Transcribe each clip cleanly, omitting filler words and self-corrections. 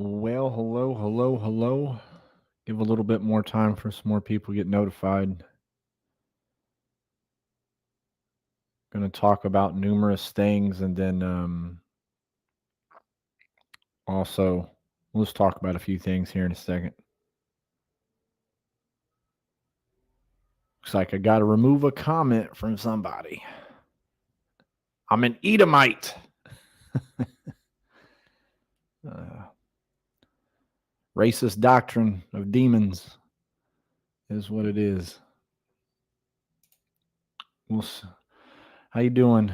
Well, hello, hello, hello. Give a little bit more time for some more people to get notified. Going to talk about numerous things and then also let's talk about a few things here in a second. Looks like I got to remove a comment from somebody. I'm an Edomite. Racist doctrine of demons is what it is. How you doing?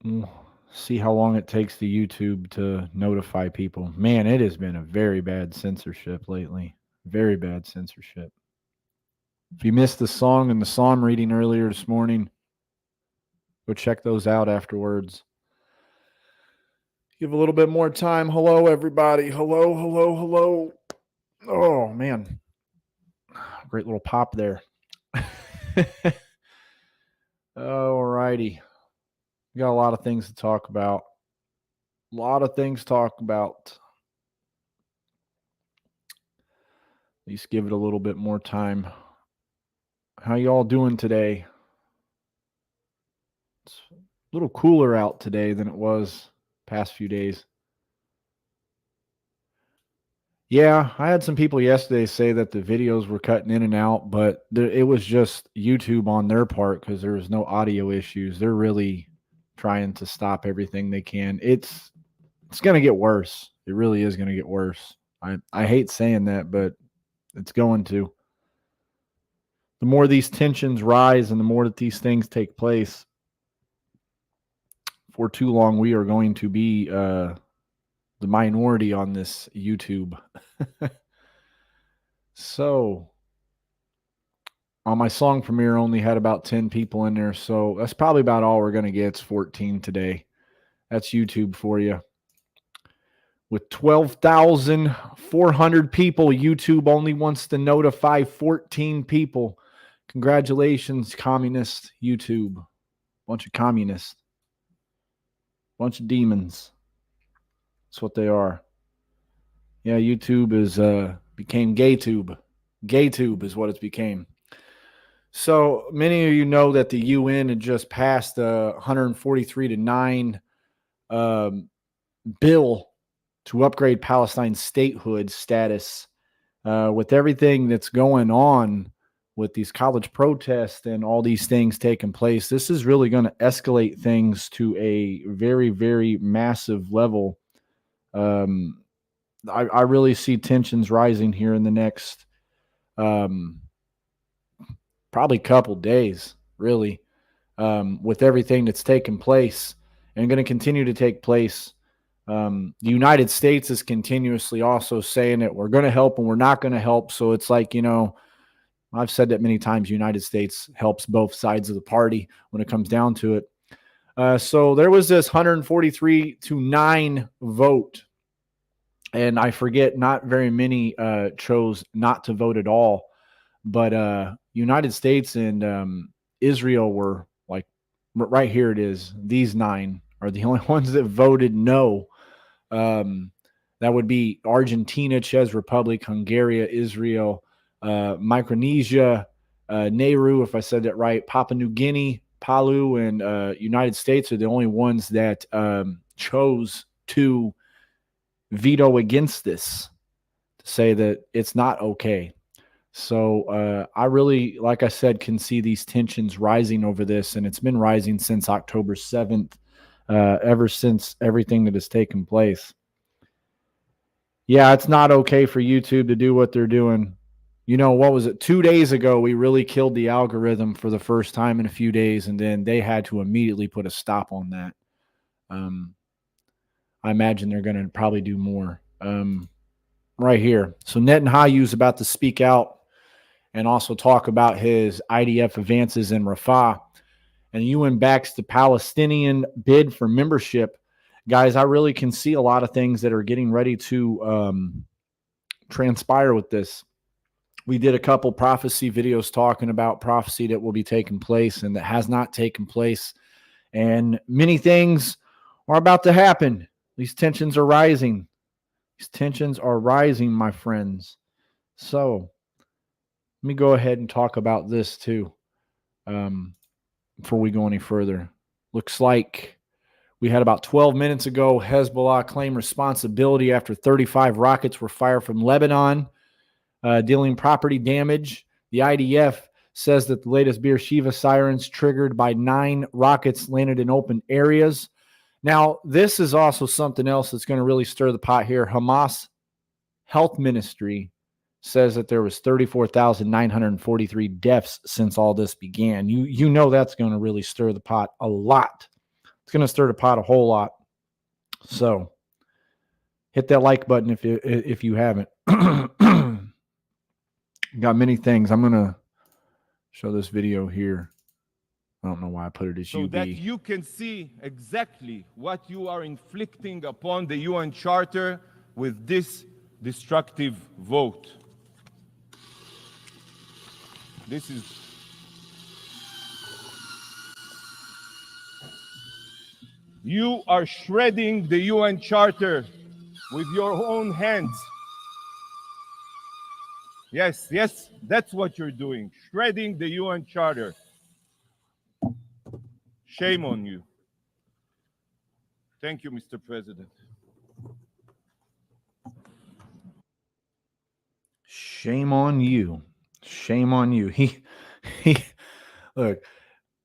We'll see how long it takes the YouTube to notify people. Man, it has been a very bad censorship lately. Very bad censorship. If you missed the song and the psalm reading earlier this morning, go check those out afterwards. Give a little bit more time. Hello, everybody. Hello, hello, hello. Oh, man. Great little pop there. All righty. We got a lot of things to talk about. A lot of things to talk about. At least give it a little bit more time. How y'all doing today? It's a little cooler out today than it was past few days. Yeah, I had some people yesterday say that the videos were cutting in and out, but it was just YouTube on their part because there was no audio issues. They're really trying to stop everything they can. It's going to get worse. It really is going to get worse. I hate saying that, but it's going to. The more these tensions rise and the more that these things take place, for too long we are going to be the minority on this YouTube. So on my song premiere only had about 10 people in there, so that's probably about all we're going to get. It's 14 today. That's YouTube for you. With 12,400 people, YouTube only wants to notify 14 people. Congratulations, communist YouTube. Bunch of communists. Bunch of demons. That's what they are. Yeah, YouTube is became GayTube. GayTube is what it's became. So many of you know that the UN had just passed a 143-9 bill to upgrade Palestine's statehood status. With everything that's going on with these college protests and all these things taking place, this is really going to escalate things to a very, very massive level. I really see tensions rising here in the next probably couple days, really, with everything that's taken place and going to continue to take place. The United States is continuously also saying that we're going to help and we're not going to help. So it's like, I've said that many times, United States helps both sides of the party when it comes down to it. So there was this 143-9 vote. And I forget, not very many chose not to vote at all. But United States and Israel were like, right here it is. These 9 are the only ones that voted no. That would be Argentina, Czech Republic, Hungary, Israel, Micronesia, Nauru, if I said that right, Papua New Guinea, Palau, and United States are the only ones that chose to veto against this, to say that it's not okay. So I really, like I said, can see these tensions rising over this, and it's been rising since October 7th, ever since everything that has taken place. Yeah, it's not okay for YouTube to do what they're doing. What was it? 2 days ago, we really killed the algorithm for the first time in a few days, and then they had to immediately put a stop on that. I imagine they're going to probably do more. Right here. So Netanyahu is about to speak out and also talk about his IDF advances in Rafah. And the UN backs the Palestinian bid for membership. Guys, I really can see a lot of things that are getting ready to transpire with this. We did a couple prophecy videos talking about prophecy that will be taking place and that has not taken place. And many things are about to happen. These tensions are rising. These tensions are rising, my friends. So let me go ahead and talk about this too um, before we go any further. Looks like we had about 12 minutes ago, Hezbollah claimed responsibility after 35 rockets were fired from Lebanon, dealing property damage. The IDF says that the latest Beersheba sirens triggered by 9 rockets landed in open areas. Now, this is also something else that's going to really stir the pot here. Hamas Health Ministry says that there was 34,943 deaths since all this began. You know that's going to really stir the pot a lot. It's going to stir the pot a whole lot. So hit that like button if you haven't. Got many things. I'm going to show this video here. I don't know why I put it as so that you can see exactly what you are inflicting upon the UN Charter with this destructive vote. This is you are shredding the UN Charter with your own hands. Yes, that's what you're doing. Shredding the UN Charter. Shame on you. Thank you, Mr. President. Shame on you. Shame on you. He look,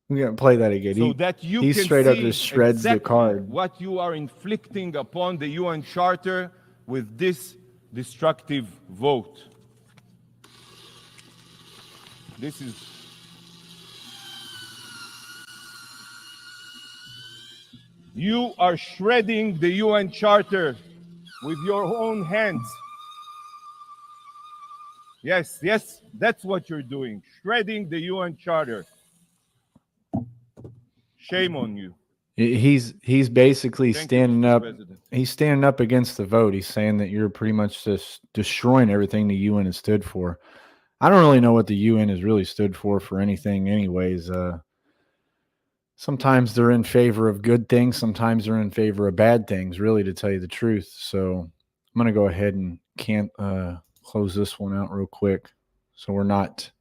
we're going to play that again. So that you he can straight see up just shreds exactly the card. What you are inflicting upon the UN Charter with this destructive vote. This is you are shredding the UN Charter with your own hands. Yes, that's what you're doing. Shredding the UN Charter. Shame on you. He's basically standing up. President. He's standing up against the vote. He's saying that you're pretty much just destroying everything the UN has stood for. I don't really know what the UN has really stood for anything anyways. Sometimes they're in favor of good things. Sometimes they're in favor of bad things, really, to tell you the truth. So I'm going to go ahead and close this one out real quick so we're not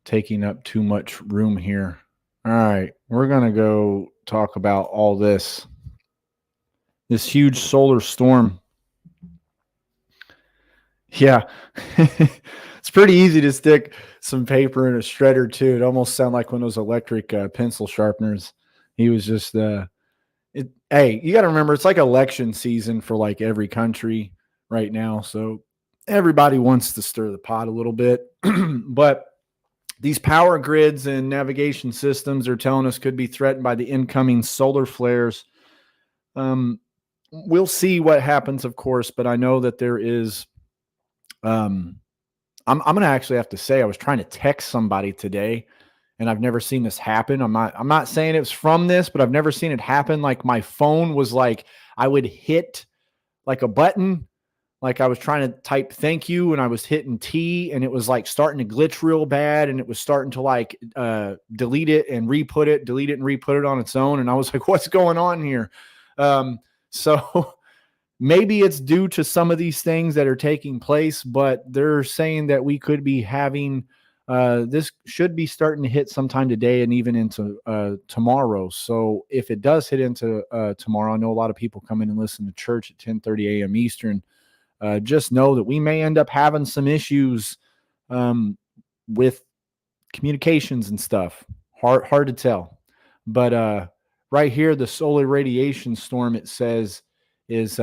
taking up too much room here. All right, we're going to go talk about all this huge solar storm. Yeah, it's pretty easy to stick some paper in a shredder too. It almost sounded like one of those electric pencil sharpeners. He was just, hey, you got to remember, it's like election season for like every country right now. So everybody wants to stir the pot a little bit, but these power grids and navigation systems are telling us could be threatened by the incoming solar flares. We'll see what happens, of course, but I know that there is. I'm going to actually have to say I was trying to text somebody today, and I've never seen this happen. I'm not saying it's from this, but I've never seen it happen. Like my phone was like I would hit like a button. Like I was trying to type thank you and I was hitting T and it was like starting to glitch real bad and it was starting to like delete it and re-put it on its own. And I was like, what's going on here? So maybe it's due to some of these things that are taking place, but they're saying that we could be having this should be starting to hit sometime today and even into tomorrow. So if it does hit into tomorrow, I know a lot of people come in and listen to church at 10:30 a.m. Eastern. Just know that we may end up having some issues with communications and stuff. Hard to tell. But right here, the solar radiation storm, it says, is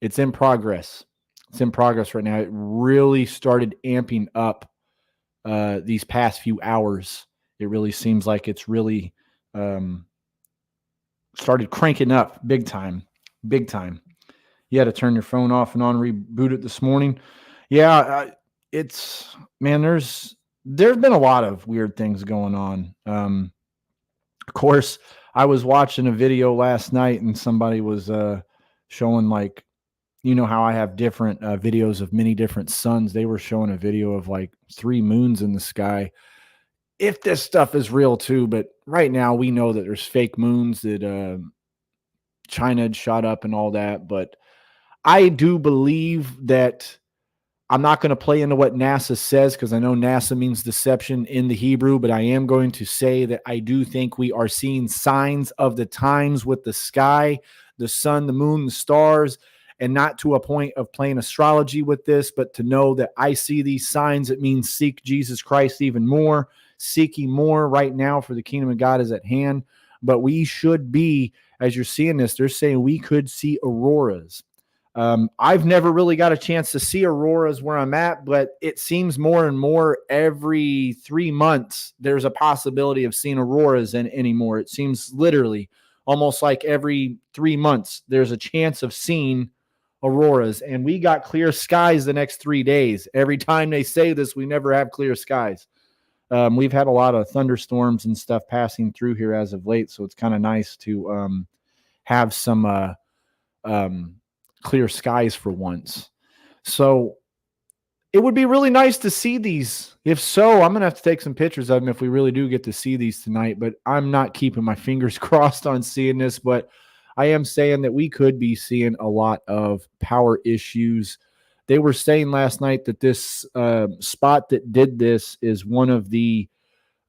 it's in progress. It's in progress right now. It really started amping up these past few hours. It really seems like it's really started cranking up big time. You had to turn your phone off and on, reboot it this morning. Yeah, it's, man, there's been a lot of weird things going on. Of course, I was watching a video last night and somebody was showing, like, you know how I have different videos of many different suns. They were showing a video of like 3 moons in the sky. If this stuff is real too, but right now we know that there's fake moons that China had shot up and all that. But I do believe that I'm not going to play into what NASA says because I know NASA means deception in the Hebrew, but I am going to say that I do think we are seeing signs of the times with the sky, the sun, the moon, the stars, and not to a point of playing astrology with this, but to know that I see these signs. It means seek Jesus Christ even more, seeking more right now, for the kingdom of God is at hand. But we should be, as you're seeing this, they're saying we could see auroras. I've never really got a chance to see auroras where I'm at, but it seems more and more every 3 months there's a possibility of seeing auroras anymore. It seems literally almost like every 3 months there's a chance of seeing auroras, and we got clear skies the next 3 days. Every time they say this, we never have clear skies. We've had a lot of thunderstorms and stuff passing through here as of late, so it's kind of nice to have some clear skies for once. So it would be really nice to see these. If so, I'm going to have to take some pictures of them if we really do get to see these tonight, but I'm not keeping my fingers crossed on seeing this, but I am saying that we could be seeing a lot of power issues. They were saying last night that this spot that did this is one of the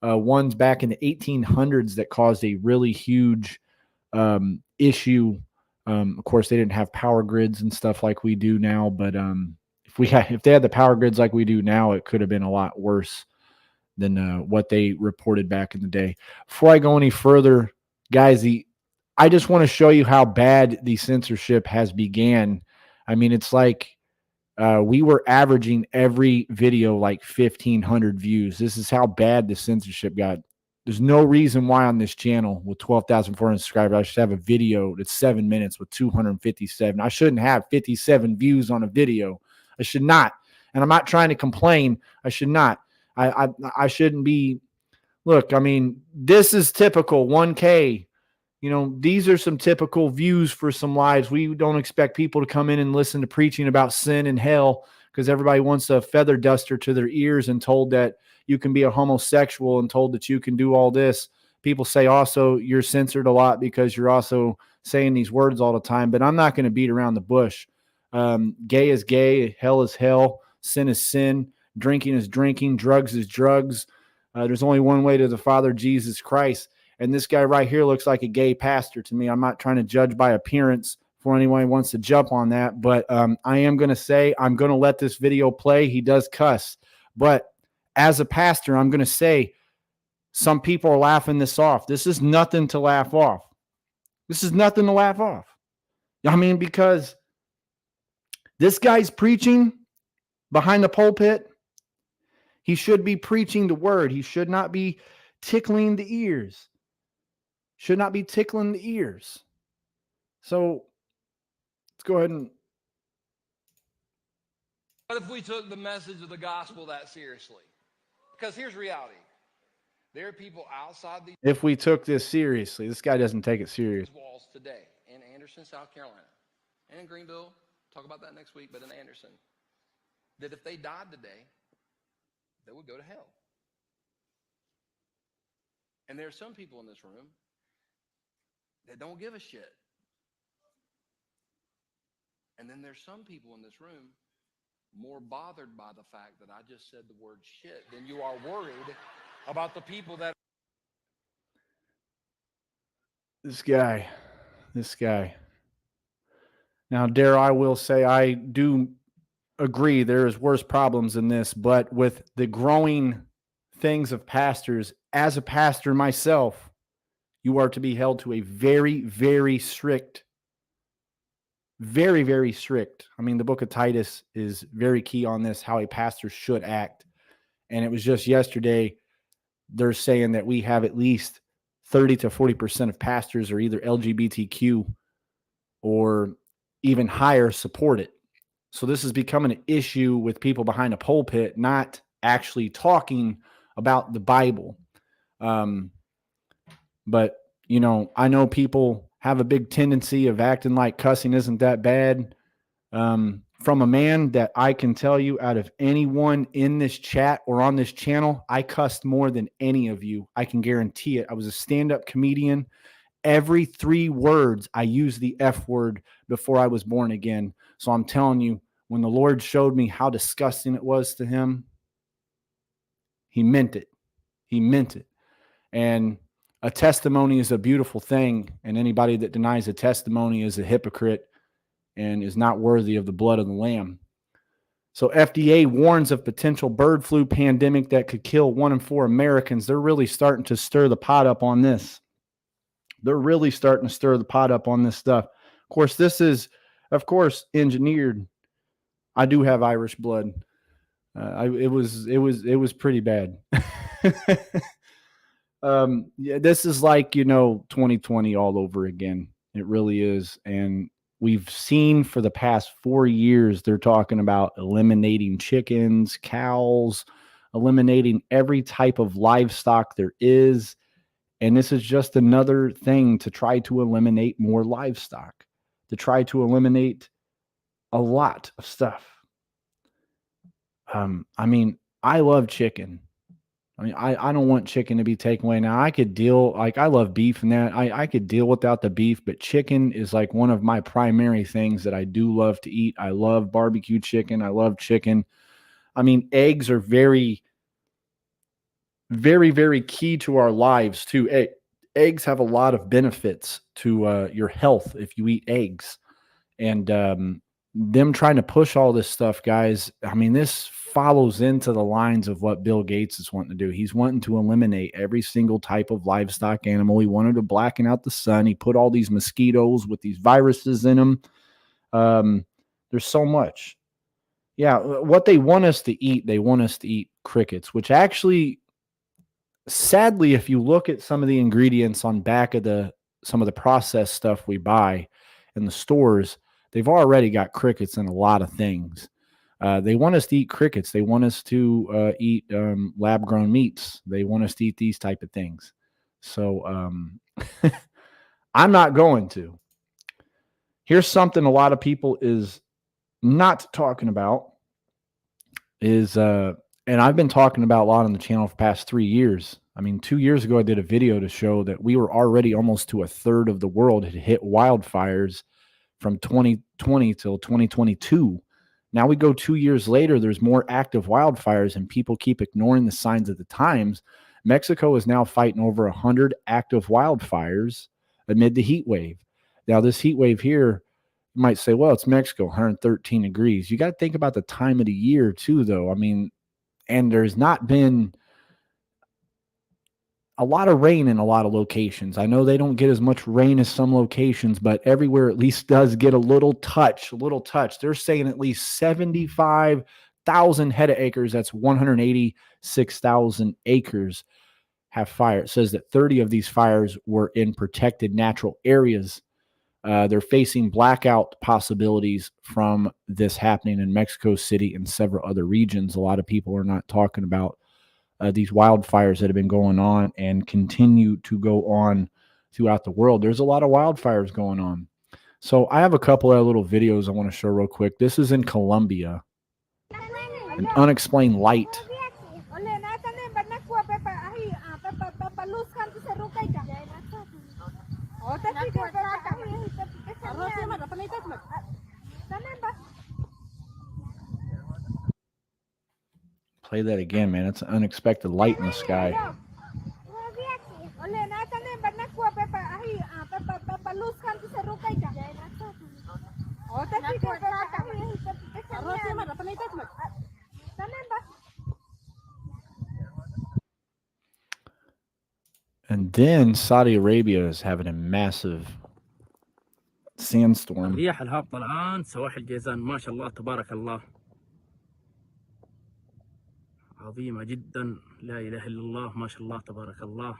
ones back in the 1800s that caused a really huge issue. Of course, they didn't have power grids and stuff like we do now, but if they had the power grids like we do now, it could have been a lot worse than what they reported back in the day. Before I go any further, guys, I just want to show you how bad the censorship has began. I mean, it's like we were averaging every video like 1,500 views. This is how bad the censorship got. There's no reason why on this channel with 12,400 subscribers, I should have a video that's 7 minutes with 257. I shouldn't have 57 views on a video. I should not. And I'm not trying to complain. I should not. I shouldn't be. Look, I mean, this is typical 1K. You know, these are some typical views for some lives. We don't expect people to come in and listen to preaching about sin and hell because everybody wants a feather duster to their ears and told that you can be a homosexual and told that you can do all this. People say also you're censored a lot because you're also saying these words all the time, but I'm not going to beat around the bush. Gay is gay, hell is hell, sin is sin, drinking is drinking, drugs is drugs. There's only one way to the Father, Jesus Christ. And this guy right here looks like a gay pastor to me. I'm not trying to judge by appearance for anyone who wants to jump on that, but I am going to say I'm going to let this video play. He does cuss. But as a pastor, I'm going to say some people are laughing this off. This is nothing to laugh off. This is nothing to laugh off. I mean, because this guy's preaching behind the pulpit. He should be preaching the word. He should not be tickling the ears. Should not be tickling the ears. So let's go ahead and. What if we took the message of the gospel that seriously? Because here's reality. There are people outside these If we took this seriously, this guy doesn't take it serious. walls today in Anderson, South Carolina, and in Greenville, talk about that next week, but in Anderson, that if they died today, they would go to hell. And there are some people in this room that don't give a shit. And then there's some people in this room more bothered by the fact that I just said the word shit than you are worried about the people that. This guy. Now, Dare, I will say I do agree there is worse problems than this, but with the growing things of pastors, as a pastor myself, you are to be held to a very, very strict, very, very strict. I mean, the book of Titus is very key on this, how a pastor should act. And it was just yesterday, they're saying that we have at least 30 to 40% of pastors are either LGBTQ or even higher support it. So this is becoming an issue with people behind a pulpit, not actually talking about the Bible. But, you know, I know people have a big tendency of acting like cussing isn't that bad. From a man that I can tell you out of anyone in this chat or on this channel, I cussed more than any of you. I can guarantee it. I was a stand-up comedian, Every 3 words, I used the F word before I was born again. So I'm telling you, when the Lord showed me how disgusting it was to him, he meant it. He meant it. And a testimony is a beautiful thing. And anybody that denies a testimony is a hypocrite and is not worthy of the blood of the Lamb. So FDA warns of potential bird flu pandemic that could kill 1 in 4 Americans. They're really starting to stir the pot up on this. They're really starting to stir the pot up on this stuff. Of course, this is, of course, engineered. I do have Irish blood. It was pretty bad. Yeah, this is like 2020 all over again. It really is, and we've seen for the past 4 years they're talking about eliminating chickens, cows, eliminating every type of livestock there is. And this is just another thing to try to eliminate more livestock, to try to eliminate a lot of stuff. I mean, I love chicken. I mean, I don't want chicken to be taken away. Now, I could deal, like, I love beef and that. I could deal without the beef, but chicken is like one of my primary things that I do love to eat. I love barbecue chicken. I love chicken. I mean, eggs are very, very, very key to our lives, too. Eggs have a lot of benefits to your health if you eat eggs. And them trying to push all this stuff, guys, I mean, this follows into the lines of what Bill Gates is wanting to do. He's wanting to eliminate every single type of livestock animal. He wanted to blacken out the sun. He put all these mosquitoes with these viruses in them. There's so much. Yeah, what they want us to eat, they want us to eat crickets, which actually, sadly, if you look at some of the ingredients on back of some of the processed stuff we buy in the stores, they've already got crickets in a lot of things. They want us to eat crickets. They want us to eat lab-grown meats. They want us to eat these type of things. So I'm not going to. Here's something a lot of people is not talking about is, and I've been talking about a lot on the channel for the past 3 years. I mean, 2 years ago, I did a video to show that we were already almost to a third of the world had hit wildfires from 2020 till 2022. Now we go 2 years later, there's more active wildfires, and people keep ignoring the signs of the times. Mexico is now fighting over 100 active wildfires amid the heat wave. Now, this heat wave here, you might say, well, it's Mexico, 113 degrees. You got to think about the time of the year, too, though. I mean, and there's not been a lot of rain in a lot of locations. I know they don't get as much rain as some locations, but everywhere at least does get a little touch, They're saying at least 75,000 hectares, that's 186,000 acres, have fire. It says that 30 of these fires were in protected natural areas. They're facing blackout possibilities from this happening in Mexico City and several other regions. A lot of people are not talking about these wildfires that have been going on and continue to go on throughout the world. There's a lot of wildfires going on. So I have a couple of little videos I want to show real quick. This is in Colombia, an unexplained light. Play that again, man. It's an unexpected light in the sky. And then Saudi Arabia is having a massive sandstorm. الرياح الهابطة الآن سواحل جيزان ما شاء الله تبارك الله عظيمة جدا لا إله إلا الله ما شاء الله تبارك الله.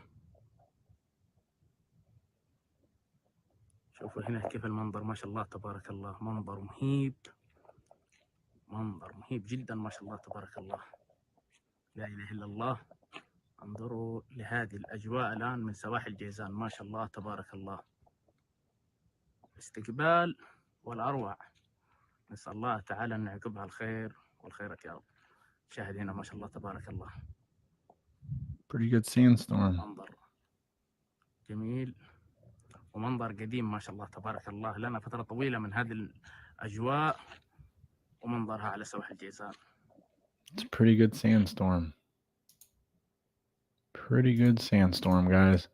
شوفوا هنا كيف المنظر ما شاء الله تبارك الله، منظر مهيب، منظر مهيب جدا ما شاء الله تبارك الله لا إله إلا الله. انظروا لهذه الأجواء الآن من سواحل جيزان ما شاء الله تبارك الله، استقبال والأروع. نسأل الله تعالى أن يعقبها الخير والخيرات يا رب. شاهد هنا ما شاء الله تبارك الله. Pretty good sandstorm. منظر جميل ومنظر قديم ما شاء الله تبارك الله. لنا فترة طويلة من هذه الأجواء ومنظرها على سواحل جيزان. It's a pretty good sandstorm. Pretty good sandstorm, guys.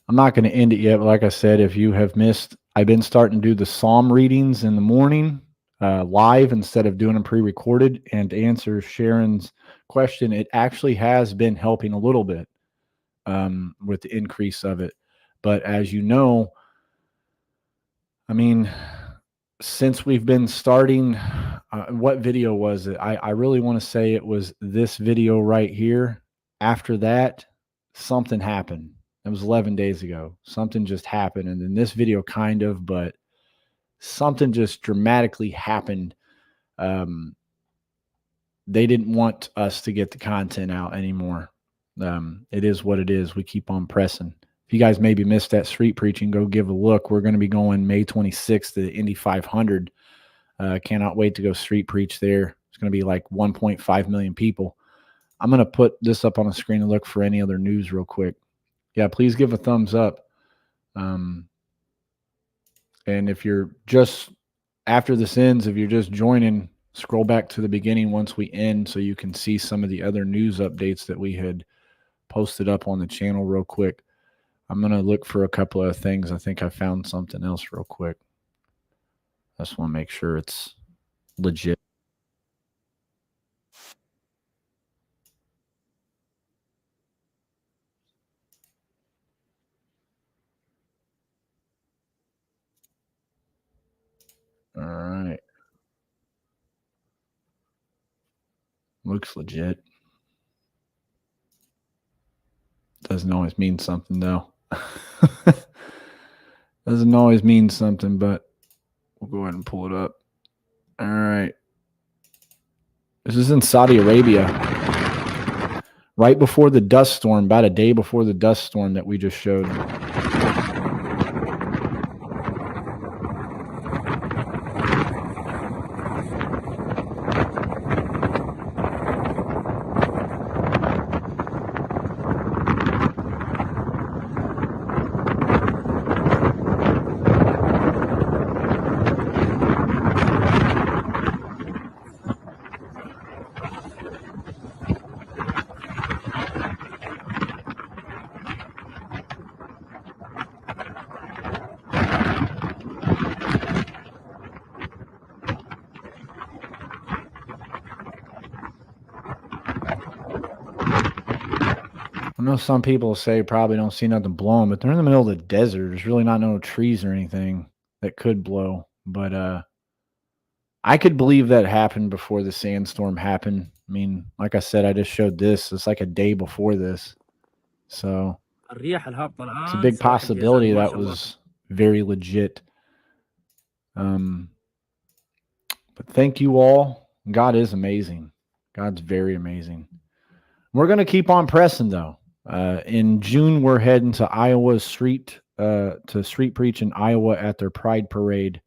I'm not going to end it yet, but like I said, if you have missed, I've been starting to do the psalm readings in the morning live instead of doing them pre-recorded. And to answer Sharon's question, it actually has been helping a little bit with the increase of it. But as you know, I mean, since we've been starting, what video was it? I really want to say it was this video right here. After that, something happened. It was 11 days ago. Something just happened. And then this video kind of, but something just dramatically happened. They didn't want us to get the content out anymore. It is what it is. We keep on pressing. If you guys maybe missed that street preaching, go give a look. We're going to be going May 26th to the Indy 500. Cannot wait to go street preach there. It's going to be like 1.5 million people. I'm going to put this up on the screen and look for any other news real quick. Yeah, please give a thumbs up. And if you're just, after this ends, if you're just joining, scroll back to the beginning once we end so you can see some of the other news updates that we had posted up on the channel real quick. I'm going to look for a couple of things. I think I found something else real quick. I just want to make sure it's legit. All right. Looks legit. Doesn't always mean something, though. Doesn't always mean something, but we'll go ahead and pull it up. All right. This is in Saudi Arabia. Right before the dust storm, about a day before the dust storm that we just showed. I know some people say probably don't see nothing blowing, but they're in the middle of the desert. There's really not no trees or anything that could blow. But I could believe that happened before the sandstorm happened. I mean, like I said, I just showed this. It's like a day before this. So it's a big possibility that was very legit. But thank you all. God is amazing. God's very amazing. We're going to keep on pressing, though. In June, we're heading to Iowa to street preach in Iowa at their Pride Parade.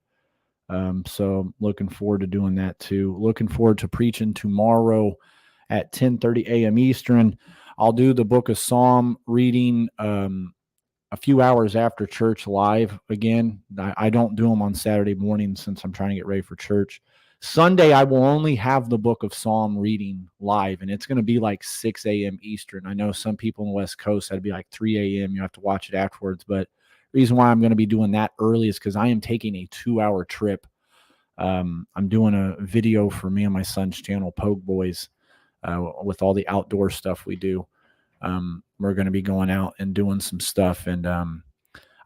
So looking forward to doing that too. Looking forward to preaching tomorrow at 10:30 a.m. Eastern. I'll do the book of Psalm reading a few hours after church live again. I don't do them on Saturday morning since I'm trying to get ready for church. Sunday, I will only have the book of Psalm reading live, and it's going to be like 6 a.m. Eastern. I know some people on the West Coast, that'd be like 3 a.m. You have to watch it afterwards. But the reason why I'm going to be doing that early is because I am taking a 2-hour trip. I'm doing a video for me and my son's channel, Pogue Boys, with all the outdoor stuff we do. We're going to be going out and doing some stuff. And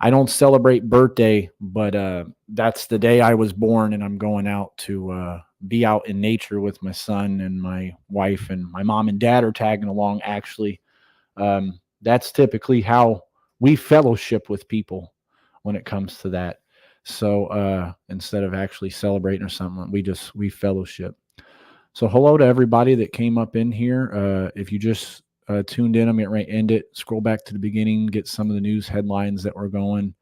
I don't celebrate birthday, but that's the day I was born, and I'm going out to be out in nature with my son and my wife, and my mom and dad are tagging along, actually. That's typically how we fellowship with people when it comes to that. So instead of actually celebrating or something, we fellowship. So hello to everybody that came up in here. If you just tuned in, I'm getting ready to end it. Scroll back to the beginning, get some of the news headlines that were going.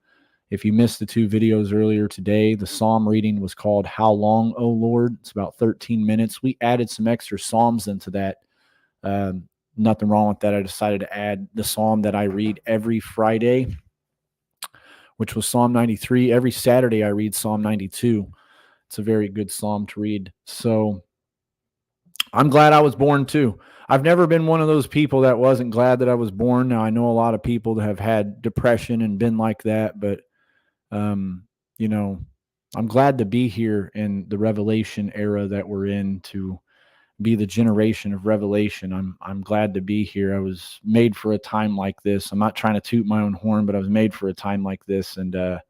If you missed the 2 videos earlier today, the psalm reading was called How Long, O Lord? It's about 13 minutes. We added some extra psalms into that. Nothing wrong with that. I decided to add the psalm that I read every Friday, which was Psalm 93. Every Saturday I read Psalm 92. It's a very good psalm to read. So I'm glad I was born too. I've never been one of those people that wasn't glad that I was born. Now I know a lot of people that have had depression and been like that, but you know, I'm glad to be here in the revelation era that we're in, to be the generation of revelation. I'm glad to be here. I was made for a time like this. I'm not trying to toot my own horn, but I was made for a time like this, and I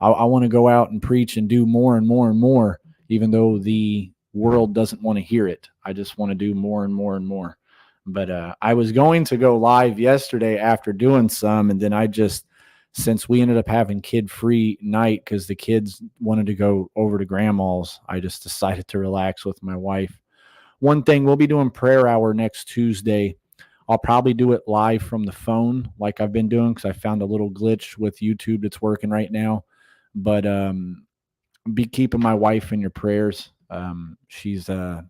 want to go out and preach and do more and more and more, even though the world doesn't want to hear it. I just want to do more and more and more. But I was going to go live yesterday after doing some, and then since we ended up having kid-free night because the kids wanted to go over to grandma's, I just decided to relax with my wife. One thing, we'll be doing prayer hour next Tuesday. I'll probably do it live from the phone like I've been doing because I found a little glitch with YouTube that's working right now. But be keeping my wife in your prayers. She's kind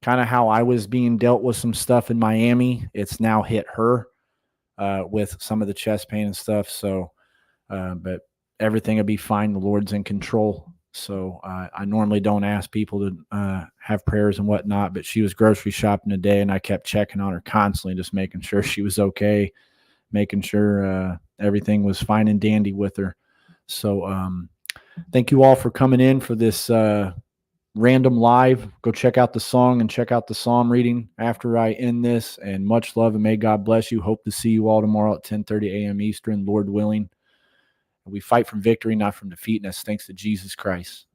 of how I was being dealt with some stuff in Miami. It's now hit her with some of the chest pain and stuff. So, but everything will be fine. The Lord's in control. So I normally don't ask people to have prayers and whatnot, but she was grocery shopping today, and I kept checking on her constantly, just making sure she was okay, making sure everything was fine and dandy with her. So thank you all for coming in for this random live. Go check out the song and check out the psalm reading after I end this, and much love and may God bless you. Hope to see you all tomorrow at 10:30 a.m. Eastern, Lord willing. We fight from victory, not from defeat, and that's thanks to Jesus Christ.